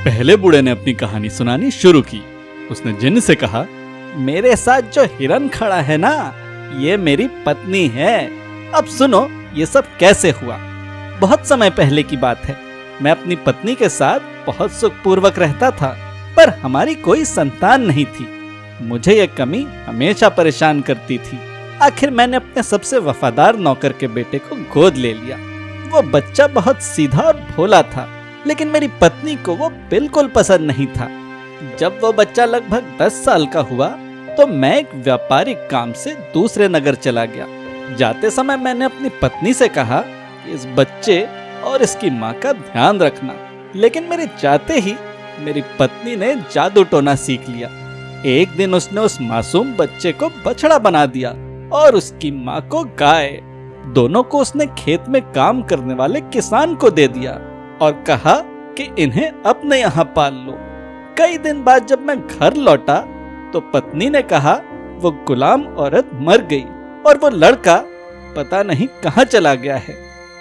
पहले बूढ़े ने अपनी कहानी सुनानी शुरू की। उसने जिन्न से कहा, मेरे साथ जो हिरन खड़ा है ना, ये मेरी पत्नी है। अब सुनो ये सब कैसे हुआ। बहुत समय पहले की बात है। मैं अपनी पत्नी के साथ बहुत सुखपूर्वक रहता था, पर हमारी कोई संतान नहीं थी। मुझे ये कमी हमेशा परेशान करती थी। आखिर मैंने अपने सबसे वफादार नौकर के बेटे को गोद ले लिया। वो बच्चा बहुत सीधा और भोला था, लेकिन मेरी पत्नी को वो बिल्कुल पसंद नहीं था। जब वो बच्चा लगभग 10 साल का हुआ तो मैं एक व्यापारिक काम से दूसरे नगर चला गया। जाते समय मैंने अपनी पत्नी से कहा कि इस बच्चे और इसकी माँ का ध्यान रखना, लेकिन मेरे जाते ही मेरी पत्नी ने जादू टोना सीख लिया। एक दिन उसने उस मासूम बच्चे को बछड़ा बना दिया और उसकी माँ को गाय। दोनों को उसने खेत में काम करने वाले किसान को दे दिया और कहा कि इन्हें अपने यहाँ पाल लो। कई दिन बाद जब मैं घर लौटा तो पत्नी ने कहा वो गुलाम औरत मर गई और वो लड़का पता नहीं कहाँ चला गया है।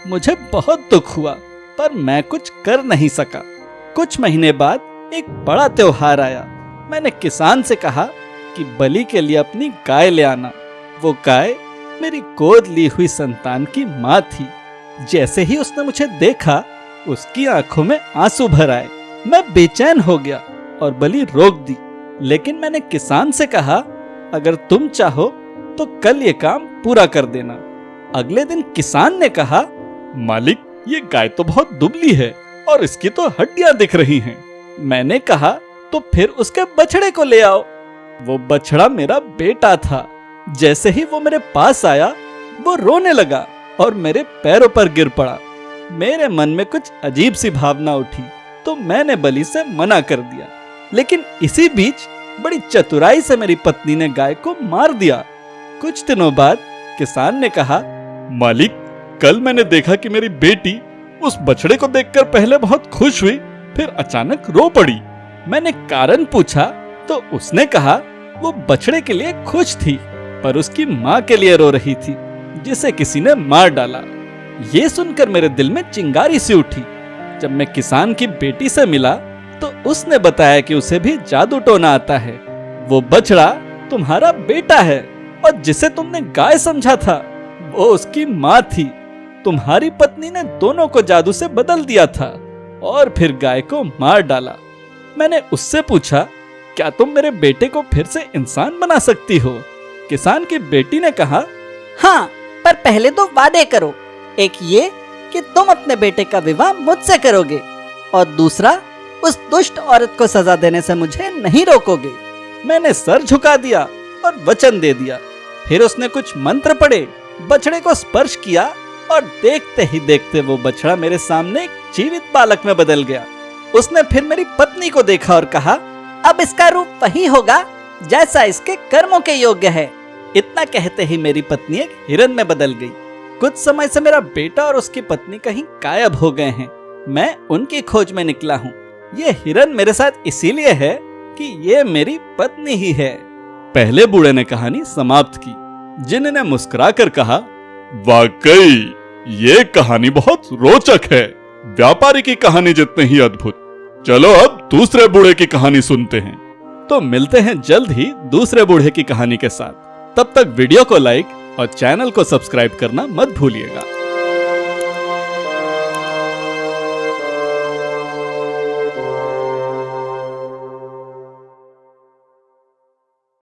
मुझे बहुत दुख हुआ, पर मैं कुछ कर नहीं सका। कुछ महीने बाद एक बड़ा त्योहार आया। मैंने किसान से कहा कि बलि के लिए अपनी गाय ले आना। वो गाय मेरी गोद ली हुई संतान की माँ थी। जैसे ही उसने मुझे देखा, उसकी आंखों में आंसू भर आए। मैं बेचैन हो गया और बलि रोक दी, लेकिन मैंने किसान से कहा, अगर तुम चाहो तो कल ये काम पूरा कर देना। अगले दिन किसान ने कहा, मालिक, ये गाय तो बहुत दुबली है और इसकी तो हड्डियां दिख रही हैं। मैंने कहा, तो फिर उसके बछड़े को ले आओ। वो बछड़ा मेरा बेटा था। जैसे ही वो मेरे पास आया, वो रोने लगा और मेरे पैरों पर गिर पड़ा। मेरे मन में कुछ अजीब सी भावना उठी, तो मैंने बलि से मना कर दिया। लेकिन इसी बीच बड़ी चतुराई से मेरी पत्नी ने गाय को मार दिया। कुछ दिनों बाद किसान ने कहा, मालिक, कल मैंने देखा कि मेरी बेटी उस बछड़े को देखकर पहले बहुत खुश हुई, फिर अचानक रो पड़ी। मैंने कारण पूछा तो उसने कहा वो बछड़े के लिए खुश थी, पर उसकी माँ के लिए रो रही थी, जिसे किसी ने मार डाला। ये सुनकर मेरे दिल में चिंगारी सी उठी। जब मैं किसान की बेटी से मिला तो उसने बताया कि उसे भी जादू टोना आता है। वो बछड़ा तुम्हारा बेटा है और जिसे तुमने गाय समझा था, वो उसकी माँ थी। तुम्हारी पत्नी ने दोनों को जादू से बदल दिया था और फिर गाय को मार डाला। मैंने उससे पूछा, क्या तुम मेरे बेटे को फिर से इंसान बना सकती हो? किसान की बेटी ने कहा, हाँ, पर पहले तो वादे करो। एक ये कि तुम अपने बेटे का विवाह मुझसे करोगे, और दूसरा, उस दुष्ट औरत को सजा देने से मुझे नहीं रोकोगे। मैंने सर झुका दिया और वचन दे दिया। फिर उसने कुछ मंत्र पढ़े, बछड़े को स्पर्श किया और देखते ही देखते वो बछड़ा मेरे सामने एक जीवित बालक में बदल गया। उसने फिर मेरी पत्नी को देखा और कहा, अब इसका रूप वही होगा जैसा इसके कर्मों के योग्य है। इतना कहते ही मेरी पत्नी एक हिरन में बदल गई। कुछ समय से मेरा बेटा और उसकी पत्नी कहीं गायब हो गए हैं। मैं उनकी खोज में निकला हूँ। ये हिरन मेरे साथ इसीलिए है कि ये मेरी पत्नी ही है। पहले बूढ़े ने कहानी समाप्त की। जिन्न ने मुस्कुराकर कहा, वाकई ये कहानी बहुत रोचक है, व्यापारी की कहानी जितने ही अद्भुत। चलो अब दूसरे बूढ़े की कहानी सुनते हैं। तो मिलते हैं जल्द ही दूसरे बूढ़े की कहानी के साथ। तब तक वीडियो को लाइक और चैनल को सब्सक्राइब करना मत भूलिएगा।